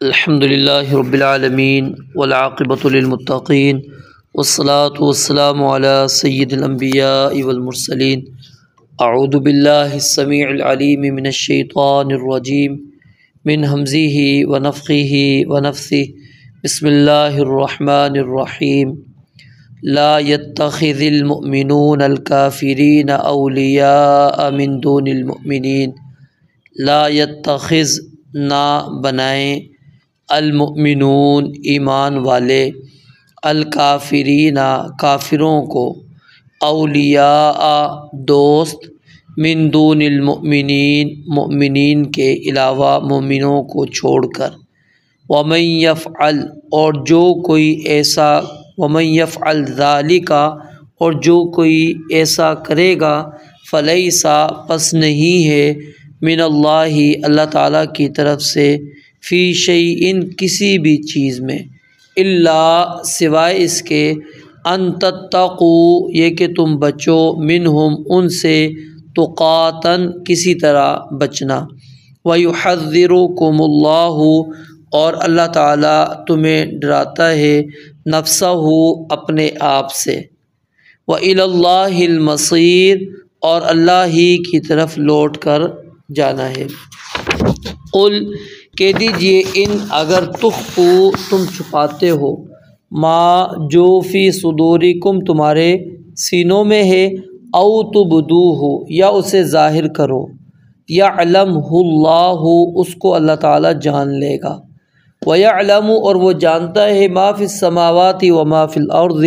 الحمدللہ رب العالمین والعاقبۃ للمتقین والصلاة والسلام علی سید الانبیاء والمرسلین اعوذ باللہ السمیع العلیم من الشیطان الرجیم من ہمزہ ونفخہ ونفثہ بسم اللہ الرحمن الرحیم لا يتخذ المؤمنون الکافرین اولیاء من دون المؤمنین لا يتخذ نہ بنائیں المؤمنون ایمان والے الکافرین کافروں کو اولیاء دوست من دون المؤمنین مؤمنین کے علاوہ مومنوں کو چھوڑ کر ومن یفعل اور جو کوئی ایسا ومن یفعل ذالک اور جو کوئی ایسا کرے گا فلیس پس نہیں ہے من اللہ اللہ تعالیٰ کی طرف سے فی شیء کسی بھی چیز میں الا سوائے اس کے ان تتقوا یہ کہ تم بچو منہم ان سے تقاتن کسی طرح بچنا ویحذرکم اللہ اور اللہ تعالیٰ تمہیں ڈراتا ہے نفسہ اپنے آپ سے وإلی اللہ المصیر اور اللہ ہی کی طرف لوٹ کر جانا ہے قل کہہ دیجئے ان اگر تخفو تم چھپاتے ہو ما جو فی صدورکم تمہارے سینوں میں ہے او تبدوہ یا اسے ظاہر کرو یعلمہ اللہ اس کو اللہ تعالیٰ جان لے گا ویعلم اور وہ جانتا ہے ما فی السماوات و ما فی الارض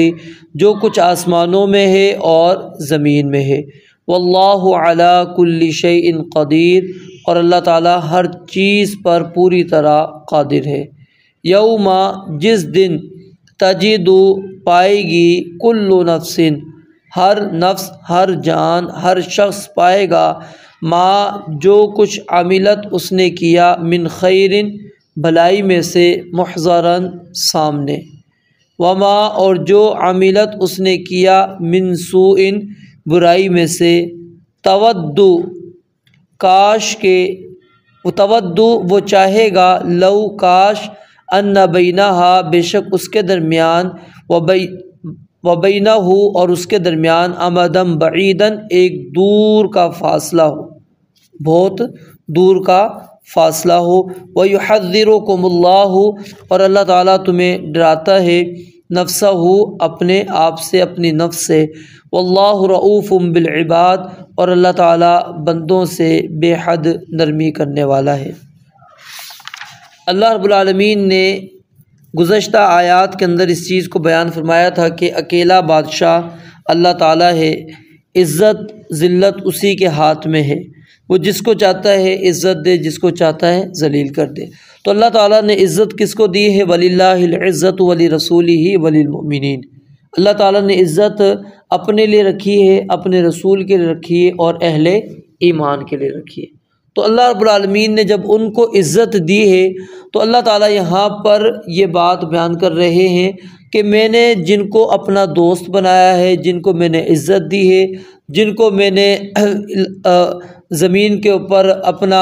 جو کچھ آسمانوں میں ہے اور زمین میں ہے واللہ علی کل شیء قدیر اور اللہ تعالیٰ ہر چیز پر پوری طرح قادر ہے یوم جس دن تجد پائے گی کل نفس ہر نفس ہر جان ہر شخص پائے گا ما جو کچھ عملت اس نے کیا من خیر بھلائی میں سے محضرن سامنے وما اور جو عملت اس نے کیا من سوء برائی میں سے تودو کاش کے تودو وہ چاہے گا لو کاش ان بینہا بے شک اس کے درمیان وبینہ اور اس کے درمیان امدم بعیدن ایک دور کا فاصلہ ہو بہت دور کا فاصلہ ہو ویحذرکم اللہ اور اللہ تعالیٰ تمہیں ڈراتا ہے نفسہ اپنے آپ سے اپنی نفس سے واللہ رؤوف بالعباد اور اللہ تعالیٰ بندوں سے بے حد نرمی کرنے والا ہے۔ اللہ رب العالمین نے گزشتہ آیات کے اندر اس چیز کو بیان فرمایا تھا کہ اکیلا بادشاہ اللہ تعالیٰ ہے، عزت ذلت اسی کے ہاتھ میں ہے، وہ جس کو چاہتا ہے عزت دے، جس کو چاہتا ہے ذلیل کر دے۔ تو اللہ تعالیٰ نے عزت کس کو دی ہے؟ وَلِلَّهِ الْعِزَّةُ وَلِرَسُولِهِ وَلِلْمُؤْمِنِينَ اللہ تعالیٰ نے عزت اپنے لیے رکھی ہے، اپنے رسول کے لیے رکھی ہے اور اہل ایمان کے لیے رکھی ہے۔ تو اللہ رب العالمین نے جب ان کو عزت دی ہے تو اللہ تعالیٰ یہاں پر یہ بات بیان کر رہے ہیں کہ میں نے جن کو اپنا دوست بنایا ہے، جن کو میں نے عزت دی ہے، جن کو میں نے زمین کے اوپر اپنا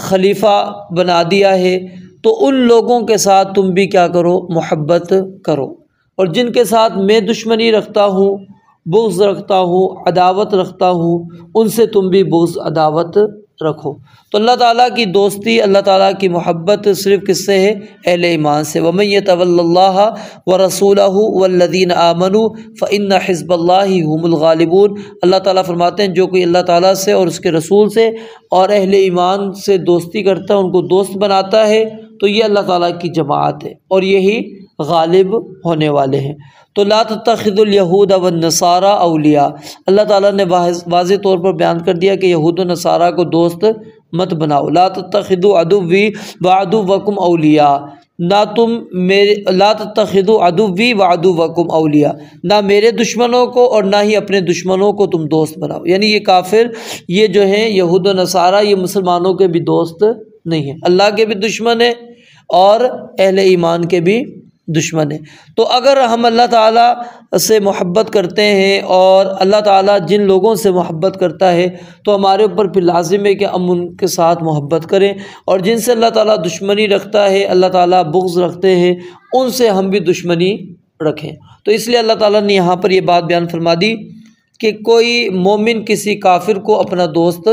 خلیفہ بنا دیا ہے، تو ان لوگوں کے ساتھ تم بھی کیا کرو؟ محبت کرو، اور جن کے ساتھ میں دشمنی رکھتا ہوں، بغض رکھتا ہوں، عداوت رکھتا ہوں، ان سے تم بھی بغض عداوت رکھو۔ تو اللہ تعالیٰ کی دوستی، اللہ تعالیٰ کی محبت صرف کس سے ہے؟ اہل ایمان سے۔ وَمَن يَتَوَلَّ اللَّهَ وَرَسُولَهُ وَالَّذِينَ آمَنُوا فَإِنَّ حِزْبَ اللَّهِ هُمُ الْغَالِبُونَ اللہ تعالیٰ فرماتے ہیں جو کوئی اللہ تعالیٰ سے اور اس کے رسول سے اور اہل ایمان سے دوستی کرتا ہے، ان کو دوست بناتا ہے، تو یہ اللہ تعالیٰ کی جماعت ہے اور یہی غالب ہونے والے ہیں۔ تو لا تتخذوا اليہود والنصارى اولیاء اللہ تعالیٰ نے واضح طور پر بیان کر دیا کہ یہود و نصارہ کو دوست مت بناؤ۔ لا تتخذوا عدوی وعدوکم اولیاء نہ تم میرے لا تتخذوا عدوی وعدوکم اولیاء نہ میرے دشمنوں کو اور نہ ہی اپنے دشمنوں کو تم دوست بناؤ۔ یعنی یہ کافر، یہ جو ہیں یہود و نصارہ، یہ مسلمانوں کے بھی دوست نہیں ہیں، اللہ کے بھی دشمن ہیں اور اہل ایمان کے بھی دشمن ہے۔ تو اگر ہم اللہ تعالیٰ سے محبت کرتے ہیں اور اللہ تعالیٰ جن لوگوں سے محبت کرتا ہے تو ہمارے اوپر پھر لازم ہے کہ ہم ان کے ساتھ محبت کریں، اور جن سے اللہ تعالیٰ دشمنی رکھتا ہے، اللہ تعالیٰ بغض رکھتے ہیں، ان سے ہم بھی دشمنی رکھیں۔ تو اس لیے اللہ تعالیٰ نے یہاں پر یہ بات بیان فرما دی کہ کوئی مومن کسی کافر کو اپنا دوست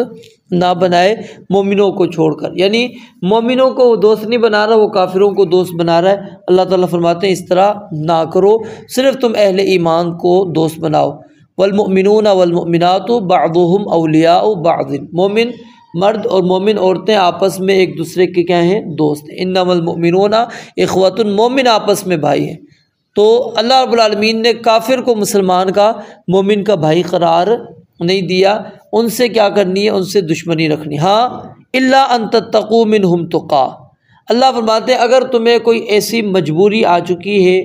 نہ بنائے مومنوں کو چھوڑ کر، یعنی مومنوں کو وہ دوست نہیں بنا رہا، وہ کافروں کو دوست بنا رہا ہے۔ اللہ تعالیٰ فرماتے ہیں اس طرح نہ کرو، صرف تم اہل ایمان کو دوست بناؤ۔ والمؤمنون والمؤمنات بعضهم اولیاء بعض، مومن مرد اور مومن عورتیں آپس میں ایک دوسرے کے کیا ہیں؟ دوست ہیں۔ انما المؤمنون اخوۃ، مومن آپس میں بھائی ہیں۔ تو اللہ رب العالمین نے کافر کو مسلمان کا، مومن کا بھائی قرار نہیں دیا، ان سے کیا کرنی ہے؟ ان سے دشمنی رکھنی۔ ہاں الا ان تتقوا منہم تقا، اللہ فرماتے ہیں اگر تمہیں کوئی ایسی مجبوری آ چکی ہے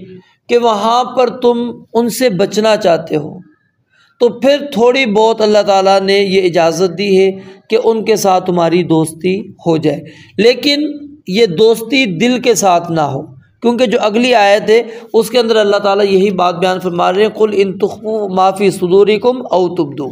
کہ وہاں پر تم ان سے بچنا چاہتے ہو، تو پھر تھوڑی بہت اللہ تعالیٰ نے یہ اجازت دی ہے کہ ان کے ساتھ تمہاری دوستی ہو جائے، لیکن یہ دوستی دل کے ساتھ نہ ہو، کیونکہ جو اگلی آیت ہے اس کے اندر اللہ تعالیٰ یہی بات بیان فرما رہے ہیں، قل ان تخفوا ما فی صدورکم او تبدوا،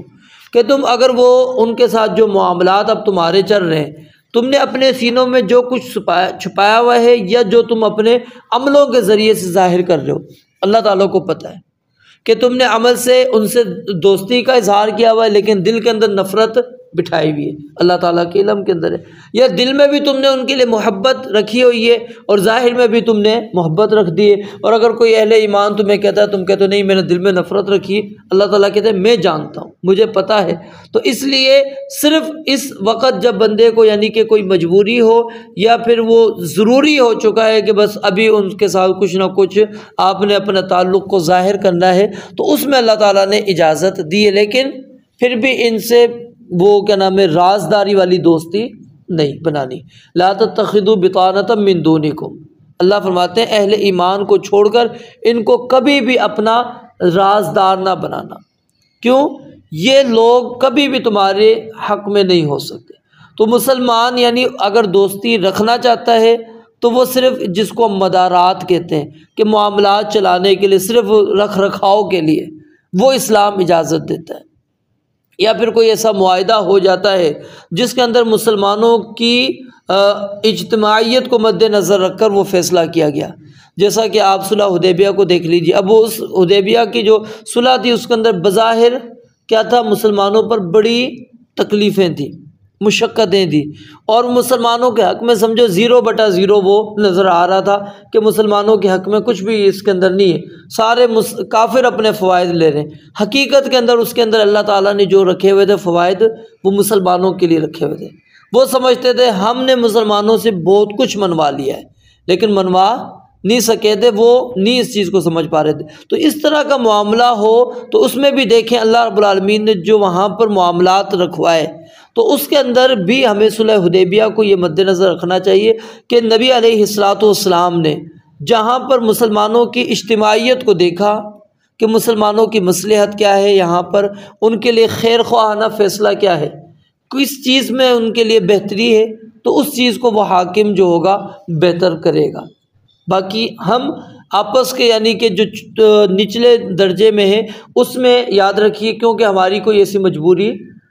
کہ تم اگر وہ ان کے ساتھ جو معاملات اب تمہارے چل رہے ہیں، تم نے اپنے سینوں میں جو کچھ چھپایا ہوا ہے یا جو تم اپنے عملوں کے ذریعے سے ظاہر کر رہے ہو، اللہ تعالیٰ کو پتہ ہے کہ تم نے عمل سے ان سے دوستی کا اظہار کیا ہوا ہے لیکن دل کے اندر نفرت بٹھائی ہوئی ہے، اللہ تعالیٰ کے علم کے اندر ہے، یا دل میں بھی تم نے ان کے لیے محبت رکھی ہوئی ہے اور ظاہر میں بھی تم نے محبت رکھ دی ہے۔ اور اگر کوئی اہل ایمان تمہیں کہتا ہے، تم کہتے ہو نہیں میں نے دل میں نفرت رکھی، اللہ تعالیٰ کہتے ہیں میں جانتا ہوں، مجھے پتہ ہے۔ تو اس لیے صرف اس وقت جب بندے کو یعنی کہ کوئی مجبوری ہو یا پھر وہ ضروری ہو چکا ہے کہ بس ابھی ان کے ساتھ کچھ نہ کچھ آپ نے اپنا تعلق کو ظاہر کرنا ہے، تو اس میں اللہ تعالیٰ نے اجازت دی ہے، لیکن پھر بھی ان سے وہ کیا نام ہے رازداری والی دوستی نہیں بنانی۔ لا تتخذوا بطانۃ من دونکم، اللہ فرماتے ہیں اہل ایمان کو چھوڑ کر ان کو کبھی بھی اپنا رازدار نہ بنانا، کیوں؟ یہ لوگ کبھی بھی تمہارے حق میں نہیں ہو سکتے۔ تو مسلمان یعنی اگر دوستی رکھنا چاہتا ہے تو وہ صرف جس کو ہم مدارات کہتے ہیں کہ معاملات چلانے کے لیے، صرف رکھ رکھاؤ کے لیے، وہ اسلام اجازت دیتا ہے، یا پھر کوئی ایسا معاہدہ ہو جاتا ہے جس کے اندر مسلمانوں کی اجتماعیت کو مد نظر رکھ کر وہ فیصلہ کیا گیا، جیسا کہ آپ صلح حدیبیہ کو دیکھ لیجیے۔ اب وہ اس حدیبیہ کی جو صلح تھی اس کے اندر بظاہر کیا تھا؟ مسلمانوں پر بڑی تکلیفیں تھیں، مشقتیں تھیں، اور مسلمانوں کے حق میں سمجھو 0/0 وہ نظر آ رہا تھا کہ مسلمانوں کے حق میں کچھ بھی اس کے اندر نہیں ہے، سارے کافر اپنے فوائد لے رہے ہیں۔ حقیقت کے اندر اس کے اندر اللہ تعالیٰ نے جو رکھے ہوئے تھے فوائد، وہ مسلمانوں کے لیے رکھے ہوئے تھے۔ وہ سمجھتے تھے ہم نے مسلمانوں سے بہت کچھ منوا لیا ہے، لیکن منوا نہیں سکے تھے، وہ نہیں اس چیز کو سمجھ پا رہے تھے۔ تو اس طرح کا معاملہ ہو تو اس میں بھی دیکھیں اللہ رب العالمین نے جو وہاں پر معاملات رکھوائے، تو اس کے اندر بھی ہمیں صلح حدیبیہ کو یہ مد نظر رکھنا چاہیے کہ نبی علیہ الصلاۃ والسلام نے جہاں پر مسلمانوں کی اجتماعیت کو دیکھا کہ مسلمانوں کی مصلحت کیا ہے، یہاں پر ان کے لیے خیر خواہانہ فیصلہ کیا ہے، کس چیز میں ان کے لیے بہتری ہے، تو اس چیز کو وہ حاکم جو ہوگا بہتر کرے گا۔ باقی ہم آپس کے یعنی کہ جو نچلے درجے میں ہیں اس میں یاد رکھیے، کیونکہ ہماری کوئی ایسی مجبوری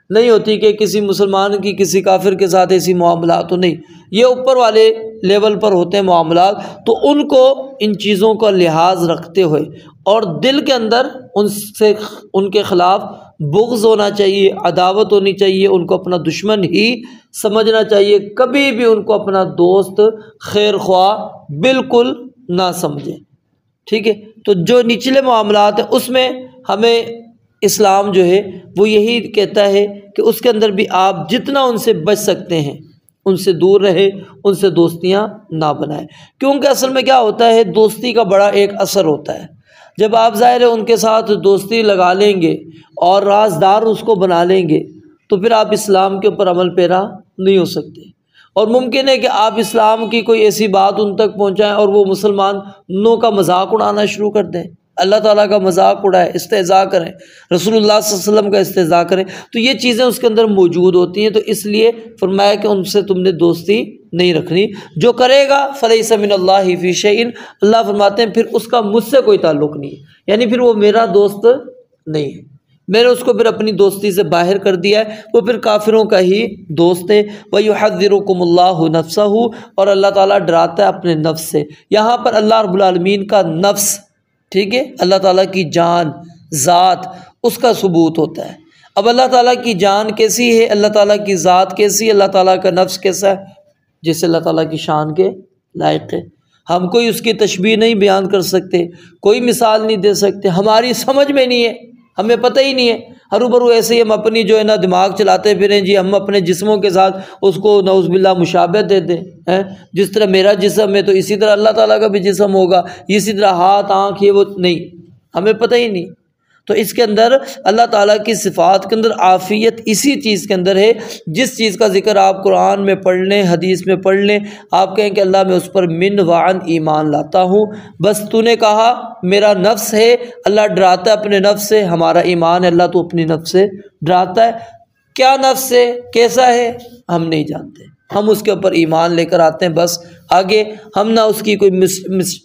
نہیں ہوتی کہ کسی مسلمان کی کسی کافر کے ساتھ ایسی معاملات ہو، نہیں، یہ اوپر والے لیول پر ہوتے ہیں معاملات، تو ان کو ان چیزوں کا لحاظ رکھتے ہوئے اور دل کے اندر ان کے خلاف بغض ہونا چاہیے، عداوت ہونی چاہیے، ان کو اپنا دشمن ہی سمجھنا چاہیے، کبھی بھی ان کو اپنا دوست خیر خواہ بالکل نہ سمجھیں، ٹھیک ہے؟ تو جو نچلے معاملات ہیں اس میں ہمیں اسلام جو ہے وہ یہی کہتا ہے کہ اس کے اندر بھی آپ جتنا ان سے بچ سکتے ہیں ان سے دور رہے، ان سے دوستیاں نہ بنائیں، کیونکہ اصل میں کیا ہوتا ہے، دوستی کا بڑا ایک اثر ہوتا ہے۔ جب آپ ظاہر ہے ان کے ساتھ دوستی لگا لیں گے اور رازدار اس کو بنا لیں گے تو پھر آپ اسلام کے اوپر عمل پیرا نہیں ہو سکتے، اور ممکن ہے کہ آپ اسلام کی کوئی ایسی بات ان تک پہنچائیں اور وہ مسلمانوں کا مذاق اڑانا شروع کر دیں، اللہ تعالیٰ کا مذاق اڑائے، استہزاء کریں، رسول اللہ صلی اللہ علیہ وسلم کا استہزاء کریں، تو یہ چیزیں اس کے اندر موجود ہوتی ہیں۔ تو اس لیے فرمایا کہ ان سے تم نے دوستی نہیں رکھنی، جو کرے گا فلیس من اللہ فی شیء، اللہ فرماتے ہیں پھر اس کا مجھ سے کوئی تعلق نہیں ہے، یعنی پھر وہ میرا دوست نہیں ہے، میں نے اس کو پھر اپنی دوستی سے باہر کر دیا ہے، وہ پھر کافروں کا ہی دوست ہے۔ وَيُحَذِّرُكُمُ اللَّهُ نَفْسَهُ، اور اللہ تعالیٰ ڈراتا ہے اپنے نفس سے۔ یہاں پر اللہ رب العالمین کا نفس، ٹھیک ہے، اللہ تعالیٰ کی جان، ذات، اس کا ثبوت ہوتا ہے۔ اب اللہ تعالیٰ کی جان کیسی ہے، اللہ تعالیٰ کی ذات کیسی ہے، اللہ تعالیٰ کا نفس کیسا ہے، جس سے اللہ تعالیٰ کی شان کے لائق ہے۔ ہم کوئی اس کی تشبیہ نہیں بیان کر سکتے، کوئی مثال نہیں دے سکتے، ہماری سمجھ میں نہیں ہے، ہمیں پتہ ہی نہیں ہے، ہرو برو ایسے ہی ہم اپنی جو ہے نا دماغ چلاتے پھریں جی، ہم اپنے جسموں کے ساتھ اس کو نعوذ باللہ مشابہت دے دیں، جس طرح میرا جسم ہے تو اسی طرح اللہ تعالیٰ کا بھی جسم ہوگا، اسی طرح ہاتھ آنکھ یہ وہ، نہیں، ہمیں پتہ ہی نہیں۔ تو اس کے اندر اللہ تعالیٰ کی صفات کے اندر عافیت اسی چیز کے اندر ہے، جس چیز کا ذکر آپ قرآن میں پڑھ لیں، حدیث میں پڑھ لیں، آپ کہیں کہ اللہ میں اس پر من وعن ایمان لاتا ہوں، بس تو نے کہا میرا نفس ہے، اللہ ڈراتا ہے اپنے نفس سے، ہمارا ایمان ہے اللہ تو اپنی نفس سے ڈراتا ہے۔ کیا نفس ہے، کیسا ہے، ہم نہیں جانتے، ہم اس کے اوپر ایمان لے کر آتے ہیں، بس آگے ہم نہ اس کی کوئی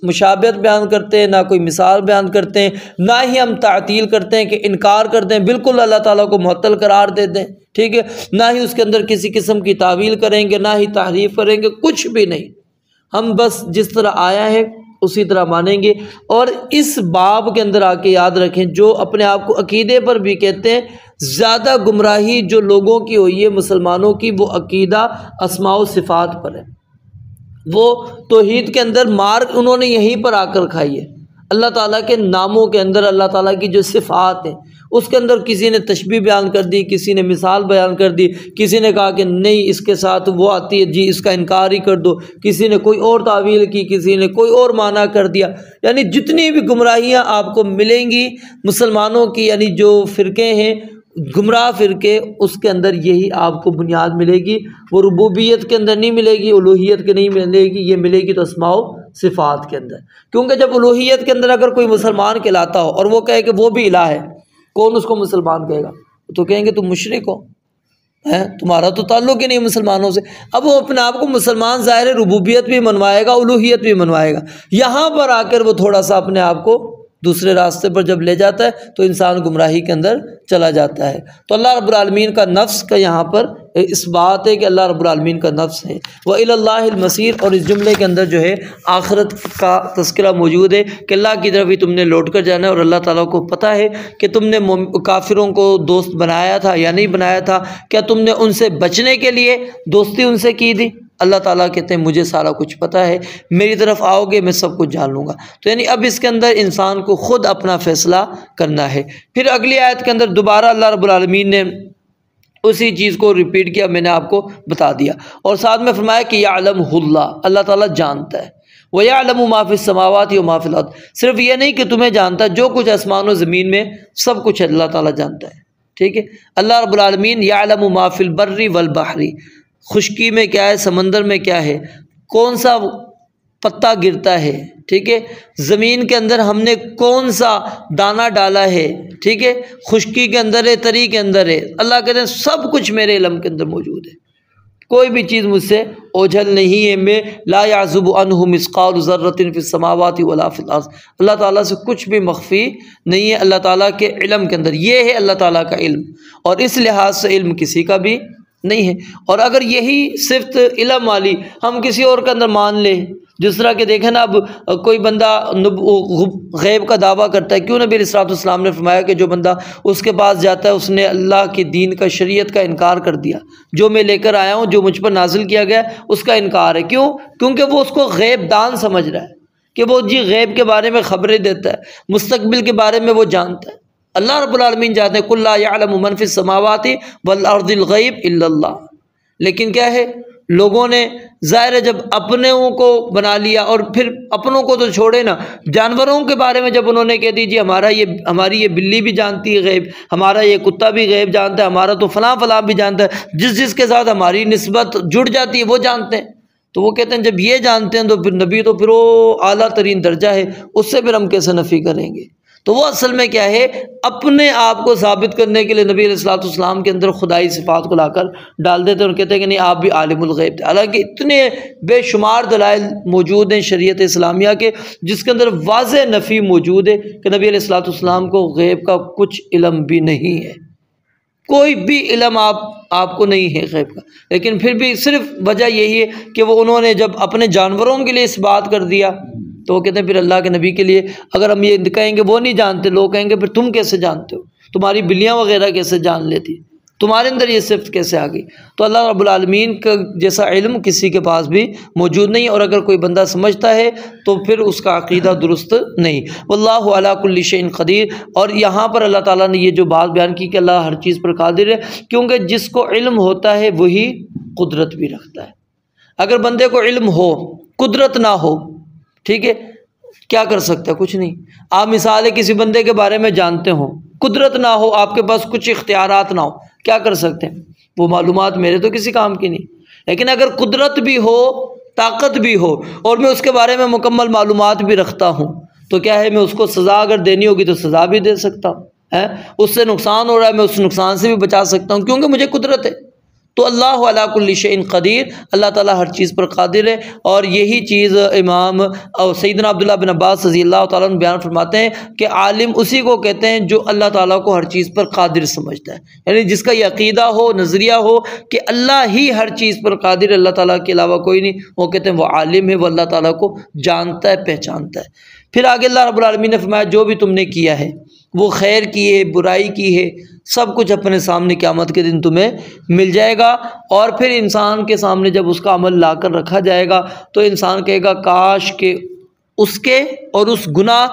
مشابہت بیان کرتے ہیں، نہ کوئی مثال بیان کرتے ہیں، نہ ہی ہم تعطیل کرتے ہیں کہ انکار کرتے ہیں، بالکل اللہ تعالیٰ کو معطل قرار دے دیں، ٹھیک ہے، نہ ہی اس کے اندر کسی قسم کی تعویل کریں گے، نہ ہی تحریف کریں گے، کچھ بھی نہیں، ہم بس جس طرح آیا ہے اسی طرح مانیں گے۔ اور اس باب کے اندر آ کے یاد رکھیں، جو اپنے آپ کو عقیدے پر بھی کہتے ہیں، زیادہ گمراہی جو لوگوں کی ہوئی ہے مسلمانوں کی، وہ عقیدہ اسماء و صفات پر ہے، وہ توحید کے اندر مار انہوں نے یہیں پر آ کر کھائی ہے۔ اللہ تعالیٰ کے ناموں کے اندر اللہ تعالیٰ کی جو صفات ہیں اس کے اندر کسی نے تشبیہ بیان کر دی، کسی نے مثال بیان کر دی، کسی نے کہا کہ نہیں اس کے ساتھ وہ آتی ہے جی اس کا انکار ہی کر دو، کسی نے کوئی اور تعویل کی، کسی نے کوئی اور معنی کر دیا، یعنی جتنی بھی گمراہیاں آپ کو ملیں گی مسلمانوں کی، یعنی جو فرقے ہیں گمراہ فرقے، اس کے اندر یہی آپ کو بنیاد ملے گی، وہ ربوبیت کے اندر نہیں ملے گی، الوہیت کے نہیں ملے گی، یہ ملے گی تو اسماء و صفات کے اندر۔ کیونکہ جب الوہیت کے اندر اگر کوئی مسلمان کہلاتا ہو اور وہ کہے کہ وہ بھی الہ ہے، کون اس کو مسلمان کہے گا؟ تو کہیں گے تم مشرک ہو، تمہارا تو تعلق ہی نہیں مسلمانوں سے۔ اب وہ اپنے آپ کو مسلمان ظاہر ربوبیت بھی منوائے گا، الوہیت بھی منوائے گا، یہاں پر آ کر وہ تھوڑا سا اپنے آپ کو دوسرے راستے پر جب لے جاتا ہے تو انسان گمراہی کے اندر چلا جاتا ہے۔ تو اللہ رب العالمین کا نفس کا یہاں پر اس بات ہے کہ اللہ رب العالمین کا نفس ہے، وَإِلَى اللَّهِ الْمَصِيرُ، اور اس جملے کے اندر جو ہے آخرت کا تذکرہ موجود ہے کہ اللہ کی طرف ہی تم نے لوٹ کر جانا ہے، اور اللہ تعالیٰ کو پتہ ہے کہ تم نے کافروں کو دوست بنایا تھا یا نہیں بنایا تھا، کیا تم نے ان سے بچنے کے لیے دوستی ان سے کی دی؟ اللہ تعالیٰ کہتے ہیں مجھے سارا کچھ پتہ ہے، میری طرف آؤ گے میں سب کچھ جان لوں گا۔ تو یعنی اب اس کے اندر انسان کو خود اپنا فیصلہ کرنا ہے۔ پھر اگلی آیت کے اندر دوبارہ اللہ رب العالمین نے اسی چیز کو ریپیٹ کیا، میں نے آپ کو بتا دیا، اور ساتھ میں فرمایا کہ یعلمہ اللہ، اللہ تعالیٰ جانتا ہے، وَيَعْلَمُ مَا فِي السَّمَاوَاتِ وَمَا فِي الْأَرْضِ، صرف یہ نہیں کہ تمہیں جانتا، جو کچھ آسمان و زمین میں سب کچھ اللہ تعالیٰ جانتا ہے، ٹھیک ہے۔ اللہ رب العالمین یعلم ما فی البر والبحر، خشکی میں کیا ہے، سمندر میں کیا ہے، کون سا پتا گرتا ہے، ٹھیک ہے، زمین کے اندر ہم نے کون سا دانہ ڈالا ہے، ٹھیک ہے، خشکی کے اندر ہے، تری کے اندر ہے، اللہ کہتے ہیں سب کچھ میرے علم کے اندر موجود ہے، کوئی بھی چیز مجھ سے اوجھل نہیں ہے، میں لا یعزب عنہ مثقال ذرۃ فی السماوات ولا فی الارض، اللہ تعالیٰ سے کچھ بھی مخفی نہیں ہے اللہ تعالیٰ کے علم کے اندر، یہ ہے اللہ تعالیٰ کا علم، اور اس لحاظ سے علم کسی کا بھی نہیں ہے۔ اور اگر یہی صفت علم والی ہم کسی اور کے اندر مان لیں، جس طرح کہ دیکھیں نا، اب کوئی بندہ غیب کا دعویٰ کرتا ہے، کیوں نبی علیہ الصلوۃ والسلام نے فرمایا کہ جو بندہ اس کے پاس جاتا ہے اس نے اللہ کے دین کا، شریعت کا انکار کر دیا، جو میں لے کر آیا ہوں، جو مجھ پر نازل کیا گیا اس کا انکار ہے۔ کیوں؟ کیونکہ وہ اس کو غیب دان سمجھ رہا ہے کہ وہ جی غیب کے بارے میں خبریں دیتا ہے، مستقبل کے بارے میں وہ جانتا ہے۔ اللہ رب العالمین جانتے ہیں قُلْ لَا يَعْلَمُ مَنْ فِي السَّمَاوَاتِ وَالْأَرْضِ الْغَيْبَ إِلَّا اللَّهُ، لیکن کیا ہے، لوگوں نے ظاہر ہے جب اپنوں کو بنا لیا، اور پھر اپنوں کو تو چھوڑے نا، جانوروں کے بارے میں جب انہوں نے کہہ دی جی ہماری یہ بلی بھی جانتی ہے غیب، ہمارا یہ کتا بھی غیب جانتا ہے، ہمارا تو فلاں فلاں بھی جانتا ہے، جس کے ساتھ ہماری نسبت جڑ جاتی ہے وہ جانتے ہیں، تو وہ کہتے ہیں جب یہ جانتے ہیں تو پھر نبی تو پھر وہ اعلیٰ ترین درجہ ہے، اس سے پھر ہم کیسے نفی کریں گے؟ تو وہ اصل میں کیا ہے، اپنے آپ کو ثابت کرنے کے لیے نبی علیہ الصلوۃ والسلام کے اندر خدائی صفات کو لا کر ڈال دیتے ہیں اور کہتے ہیں کہ نہیں آپ بھی عالم الغیب تھے، حالانکہ اتنے بے شمار دلائل موجود ہیں شریعت اسلامیہ کے جس کے اندر واضح نفی موجود ہے کہ نبی علیہ الصلوۃ والسلام کو غیب کا کچھ علم بھی نہیں ہے، کوئی بھی علم آپ کو نہیں ہے غیب کا، لیکن پھر بھی صرف وجہ یہی ہے کہ وہ انہوں نے جب اپنے جانوروں کے لیے اس بات کر دیا تو وہ کہتے ہیں پھر اللہ کے نبی کے لیے اگر ہم یہ کہیں گے وہ نہیں جانتے، لوگ کہیں گے پھر تم کیسے جانتے ہو، تمہاری بلیاں وغیرہ کیسے جان لیتی، تمہارے اندر یہ صفت کیسے آ گئی؟ تو اللہ رب العالمین کا جیسا علم کسی کے پاس بھی موجود نہیں، اور اگر کوئی بندہ سمجھتا ہے تو پھر اس کا عقیدہ درست نہیں۔ واللہ علی کل شیء قدیر، اور یہاں پر اللہ تعالیٰ نے یہ جو بات بیان کی کہ اللہ ہر چیز پر قادر ہے، کیونکہ جس کو علم ہوتا ہے وہی قدرت بھی رکھتا ہے۔ اگر بندے کو علم ہو قدرت نہ ہو، ٹھیک ہے، کیا کر سکتا ہے؟ کچھ نہیں۔ آپ مثال ہے کسی بندے کے بارے میں جانتے ہوں، قدرت نہ ہو، آپ کے پاس کچھ اختیارات نہ ہو، کیا کر سکتے ہیں؟ وہ معلومات میرے تو کسی کام کی نہیں۔ لیکن اگر قدرت بھی ہو، طاقت بھی ہو، اور میں اس کے بارے میں مکمل معلومات بھی رکھتا ہوں، تو کیا ہے، میں اس کو سزا اگر دینی ہوگی تو سزا بھی دے سکتا ہوں، اس سے نقصان ہو رہا ہے میں اس نقصان سے بھی بچا سکتا ہوں، کیونکہ مجھے قدرت ہے۔ تو اللہ علی کل شیء قدیر، اللہ تعالیٰ ہر چیز پر قادر ہے، اور یہی چیز امام سیدنا عبداللہ بن عباس رضی اللہ تعالیٰ عنہ بیان فرماتے ہیں کہ عالم اسی کو کہتے ہیں جو اللہ تعالیٰ کو ہر چیز پر قادر سمجھتا ہے، یعنی جس کا یہ عقیدہ ہو، نظریہ ہو کہ اللہ ہی ہر چیز پر قادر ہے، اللہ تعالیٰ کے علاوہ کوئی نہیں، وہ کہتے ہیں وہ عالم ہے، وہ اللہ تعالیٰ کو جانتا ہے، پہچانتا ہے۔ پھر آگے اللہ رب العالمین نے فرمایا جو بھی تم نے کیا ہے، وہ خیر کی ہے، برائی کی ہے، سب کچھ اپنے سامنے قیامت کے دن تمہیں مل جائے گا، اور پھر انسان کے سامنے جب اس کا عمل لا کر رکھا جائے گا تو انسان کہے گا کاش کہ اس کے اور اس گناہ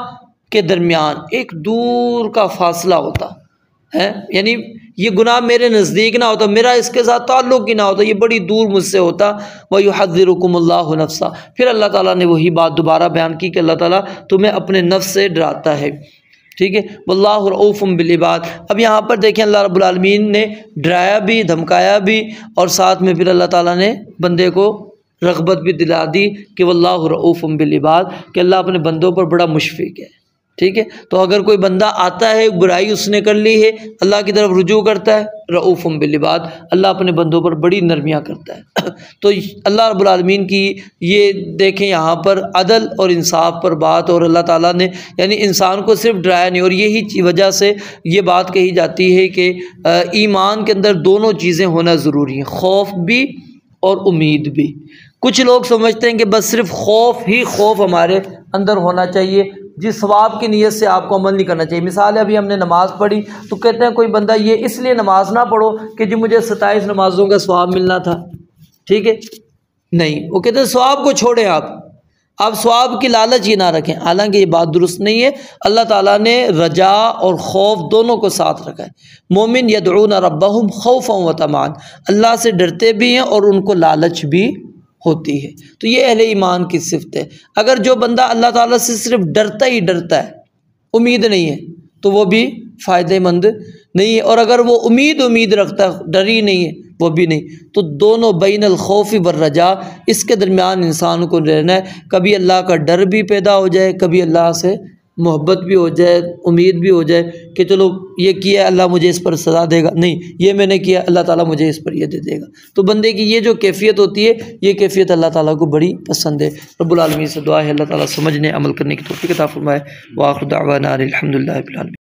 کے درمیان ایک دور کا فاصلہ ہوتا ہے، یعنی یہ گناہ میرے نزدیک نہ ہوتا، میرا اس کے ساتھ تعلق ہی نہ ہوتا، یہ بڑی دور مجھ سے ہوتا۔ وَيُحَذِّرُكُمُ اللَّهُ نَفْسَهُ، پھر اللہ تعالیٰ نے وہی بات دوبارہ بیان کی کہ اللہ تعالیٰ تمہیں اپنے نفس سے ڈراتا ہے، ٹھیک ہے۔ واللہ رؤوف بالعباد، اب یہاں پر دیکھیں اللہ رب العالمین نے ڈرایا بھی، دھمکایا بھی، اور ساتھ میں پھر اللہ تعالیٰ نے بندے کو رغبت بھی دلا دی کہ واللہ رؤوف بالعباد، کہ اللہ اپنے بندوں پر بڑا مشفق ہے، ٹھیک ہے۔ تو اگر کوئی بندہ آتا ہے، برائی اس نے کر لی ہے، اللہ کی طرف رجوع کرتا ہے، رؤوف بالعباد، اللہ اپنے بندوں پر بڑی نرمیاں کرتا ہے۔ تو اللہ رب العالمین کی یہ دیکھیں یہاں پر عدل اور انصاف پر بات، اور اللہ تعالیٰ نے یعنی انسان کو صرف ڈرایا نہیں، اور یہی وجہ سے یہ بات کہی جاتی ہے کہ ایمان کے اندر دونوں چیزیں ہونا ضروری ہیں، خوف بھی اور امید بھی۔ کچھ لوگ سمجھتے ہیں کہ بس صرف خوف ہی خوف ہمارے اندر ہونا چاہیے، جس ثواب کی نیت سے آپ کو عمل نہیں کرنا چاہیے۔ مثال ہے ابھی ہم نے نماز پڑھی تو کہتے ہیں کوئی بندہ یہ اس لیے نماز نہ پڑھو کہ جی مجھے 27 نمازوں کا ثواب ملنا تھا، ٹھیک ہے، نہیں، وہ کہتے ہیں ثواب کو چھوڑیں، آپ ثواب کی لالچ ہی نہ رکھیں، حالانکہ یہ بات درست نہیں ہے۔ اللہ تعالیٰ نے رجا اور خوف دونوں کو ساتھ رکھا ہے۔ مومن یدعون ربہم خوفا وطمعا، اللہ سے ڈرتے بھی ہیں اور ان کو لالچ بھی ہوتی ہے، تو یہ اہل ایمان کی صفت ہے۔ اگر جو بندہ اللہ تعالیٰ سے صرف ڈرتا ہی ڈرتا ہے، امید نہیں ہے، تو وہ بھی فائدہ مند نہیں ہے، اور اگر وہ امید رکھتا ہے، ڈر ہی نہیں ہے، وہ بھی نہیں۔ تو دونوں بین الخوف والرجا، اس کے درمیان انسان کو رہنا ہے، کبھی اللہ کا ڈر بھی پیدا ہو جائے، کبھی اللہ سے محبت بھی ہو جائے، امید بھی ہو جائے کہ چلو یہ کیا اللہ مجھے اس پر سزا دے گا، نہیں یہ میں نے کیا اللہ تعالیٰ مجھے اس پر یہ دے دے گا۔ تو بندے کی یہ جو کیفیت ہوتی ہے، یہ کیفیت اللہ تعالیٰ کو بڑی پسند ہے۔ رب العالمین سے دعا ہے اللہ تعالیٰ سمجھنے عمل کرنے کی توفیق عطا فرمائے۔ وآخر دعوانا الحمدللہ رب العالمین۔